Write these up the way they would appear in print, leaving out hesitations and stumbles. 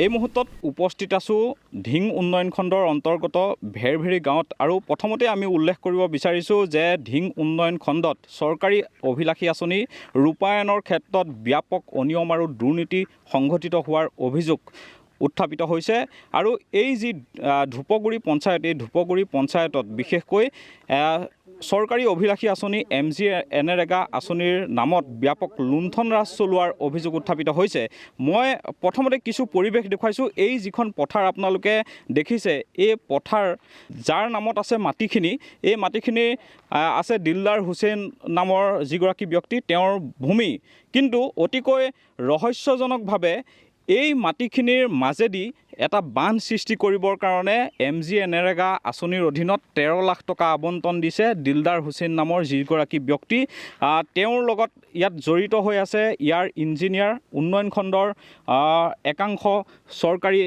এই মুহূৰ্তত উপস্থিত আছোঁ ধিং উন্নয়ন খণ্ডৰ অন্তৰ্গত ভেৰভেৰী গাঁৱত আৰু প্ৰথমতে আমি উল্লেখ কৰিব বিচাৰিছোঁ যে ধিং উন্নয়ন খণ্ডত চৰকাৰী অভিলাষী আঁচনি ৰূপায়ণৰ ক্ষেত্ৰত ব্যাপক অনিয়ম আৰু দুৰ্নীতি সংঘটিত হোৱাৰ অভিযোগ উত্থাপিত হৈছে আৰু এই যি ধূপগুৰি পঞ্চায়ত এই ধূপগুৰি পঞ্চায়তত বিশেষকৈ চৰকাৰী অভিলাষী আঁচনি MGNREGA আঁচনিৰ নামত ব্যাপক লুণ্ঠন ৰাজ চলোৱাৰ অভিযোগ উত্থাপিত হৈছে। মই প্ৰথমতে কিছু পৰিৱেশ দেখুৱাইছোঁ। এই যিখন পথাৰ আপোনালোকে দেখিছে, এই পথাৰ যাৰ নামত আছে মাটিখিনি, এই মাটিখিনি আছে দিলদাৰ হুছেইন নামৰ যিগৰাকী ব্যক্তি, তেওঁৰ ভূমি। কিন্তু অতিকৈ ৰহস্যজনকভাৱে এই মাটিখিনিৰ মাজেদি এটা বান্ধ সৃষ্টি কৰিবৰ কাৰণে MGNREGA আঁচনিৰ অধীনত 13 লাখ টকা আবণ্টন দিছে দিলদাৰ হুছেইন নামৰ যিগৰাকী ব্যক্তি। তেওঁৰ লগত ইয়াত জড়িত হৈ আছে ইয়াৰ ইঞ্জিনিয়াৰ, উন্নয়ন খণ্ডৰ একাংশ চৰকাৰী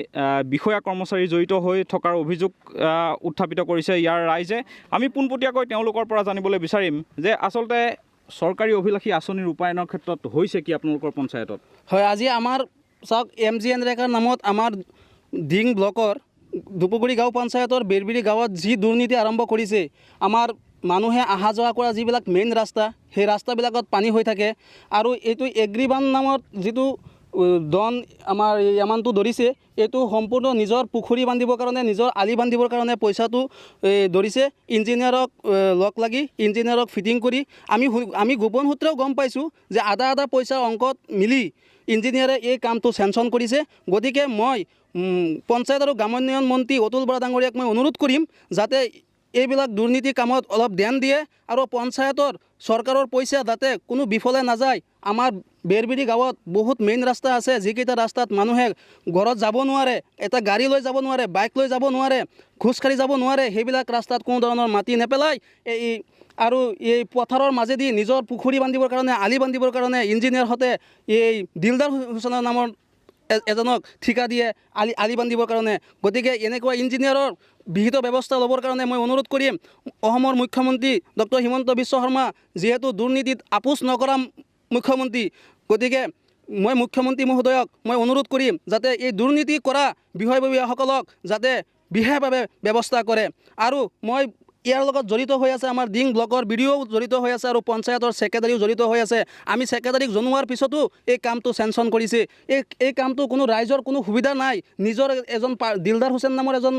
বিষয়া কৰ্মচাৰী জড়িত হৈ থকাৰ অভিযোগ উত্থাপিত কৰিছে ইয়াৰ ৰাইজে। আমি পোনপটীয়াকৈ তেওঁলোকৰ পৰা জানিবলৈ বিচাৰিম যে আচলতে চৰকাৰী অভিলাষী আঁচনি ৰূপায়ণৰ ক্ষেত্ৰত হৈছে কি আপোনালোকৰ পঞ্চায়তত? হয়, আজি আমাৰ চাওক MGNREGAৰ নামত আমাৰ ধিং ব্লকৰ ধূপগুৰি গাঁও পঞ্চায়তৰ বেৰবিৰি গাঁৱত যি দুৰ্নীতি আৰম্ভ কৰিছে, আমাৰ মানুহে অহা যোৱা কৰা যিবিলাক মেইন ৰাস্তা, সেই ৰাস্তাবিলাকত পানী হৈ থাকে আৰু এইটো এগ্ৰিবান নামৰ যিটো ডন আমাৰ এমাউণ্টটো ধৰিছে, এইটো সম্পূৰ্ণ নিজৰ পুখুৰী বান্ধিবৰ কাৰণে, নিজৰ আলি বান্ধিবৰ কাৰণে পইচাটো ধৰিছে। ইঞ্জিনিয়াৰক লগ লাগি ইঞ্জিনিয়াৰক ফিটিং কৰি আমি গোপন সূত্ৰেও গম পাইছোঁ যে আধা পইচাৰ অংকত মিলি ইঞ্জিনিয়াৰে এই কামটো চেংচন কৰিছে। গতিকে মই পঞ্চায়ত আৰু গ্ৰামোন্নয়ন মন্ত্ৰী অতুল বৰা ডাঙৰীয়াক মই অনুৰোধ কৰিম যাতে এইবিলাক দুৰ্নীতি কামত অলপ ধ্যান দিয়ে আৰু পঞ্চায়তৰ চৰকাৰৰ পইচা যাতে কোনো বিফলে নাযায়। আমাৰ বেৰবিৰি গাঁৱত বহুত মেইন ৰাস্তা আছে, যিকেইটা ৰাস্তাত মানুহে ঘৰত যাব নোৱাৰে, এটা গাড়ী লৈ যাব নোৱাৰে, বাইক লৈ যাব নোৱাৰে, খোজকাঢ়ি যাব নোৱাৰে, সেইবিলাক ৰাস্তাত কোনো ধৰণৰ মাটি নেপেলাই আৰু এই পথাৰৰ মাজেদি নিজৰ পুখুৰী বান্ধিবৰ কাৰণে, আলি বান্ধিবৰ কাৰণে ইঞ্জিনিয়াৰ হতে এই দিলদাৰ হুছেইনৰ নামৰ এজনক ঠিকা দিয়ে আলি বান্ধিবৰ কাৰণে। গতিকে এনেকুৱা ইঞ্জিনিয়াৰৰ বিহিত ব্যৱস্থা ল'বৰ কাৰণে মই অনুৰোধ কৰিম অসমৰ মুখ্যমন্ত্ৰী ডক্টৰ হিমন্ত বিশ্ব শৰ্মা, যিহেতু দুৰ্নীতিত আপোচ নকৰা মুখ্যমন্ত্ৰী, গতিকে মই মুখ্যমন্ত্ৰী মহোদয়ক মই অনুৰোধ কৰিম যাতে এই দুৰ্নীতি কৰা বিষয়ববীয়াসকলক যাতে বিশেষভাৱে ব্যৱস্থা কৰে। আৰু মই ইয়াৰ লগত জড়িত হৈ আছে আমাৰ ধিং ব্লকৰ BDO জড়িত হৈ আছে আৰু পঞ্চায়তৰ ছেক্ৰেটাৰীও জড়িত হৈ আছে। আমি ছেক্ৰেটাৰীক জনোৱাৰ পিছতো এই কামটো চেংচন কৰিছে। এই কামটো কোনো ৰাইজৰ কোনো সুবিধা নাই। নিজৰ এজন দিলদাৰ হুছেইন নামৰ এজন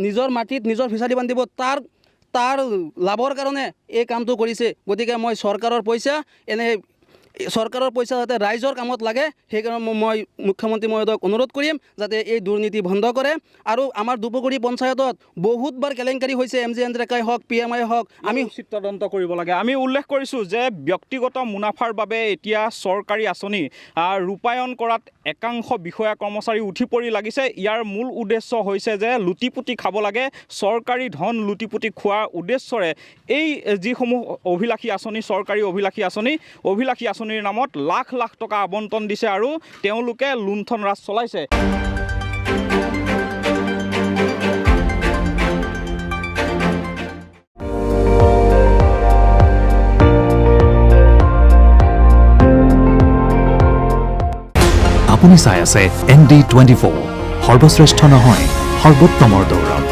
নিজৰ মাটিত নিজৰ ফিচাৰী বান্ধিব, তাৰ লাভৰ কাৰণে এই কামটো কৰিছে। গতিকে মই চৰকাৰৰ পইচা যাতে ৰাইজৰ কামত লাগে, সেইকাৰণে মই মুখ্যমন্ত্ৰী মহোদয়ক অনুৰোধ কৰিম যাতে এই দুৰ্নীতি বন্ধ কৰে। আৰু আমাৰ ধূপগুৰি পঞ্চায়তত বহুতবাৰ কেলেংকাৰী হৈছে, MGNREGAই হওক, PMI হওক, আমি উচিত তদন্ত কৰিব লাগে। আমি উল্লেখ কৰিছোঁ যে ব্যক্তিগত মুনাফাৰ বাবে এতিয়া চৰকাৰী আঁচনি ৰূপায়ণ কৰাত একাংশ বিষয়া কৰ্মচাৰী উঠি পৰি লাগিছে। ইয়াৰ মূল উদ্দেশ্য হৈছে যে লুটিপুটি খাব লাগে, চৰকাৰী ধন লুটিপুটি খোৱাৰ উদ্দেশ্যৰে এই যিসমূহ অভিলাষী আঁচনি, চৰকাৰী অভিলাষী আঁচনিৰ নামত লাখ লাখ টকা আবণ্টন দিছে আৰু তেওঁলোকে লুণ্ঠন ৰাজ চলাইছে। আপুনি চাই আছে ND24, সৰ্বশ্ৰেষ্ঠ নহয়, সৰ্বোত্তমৰ দৌৰত।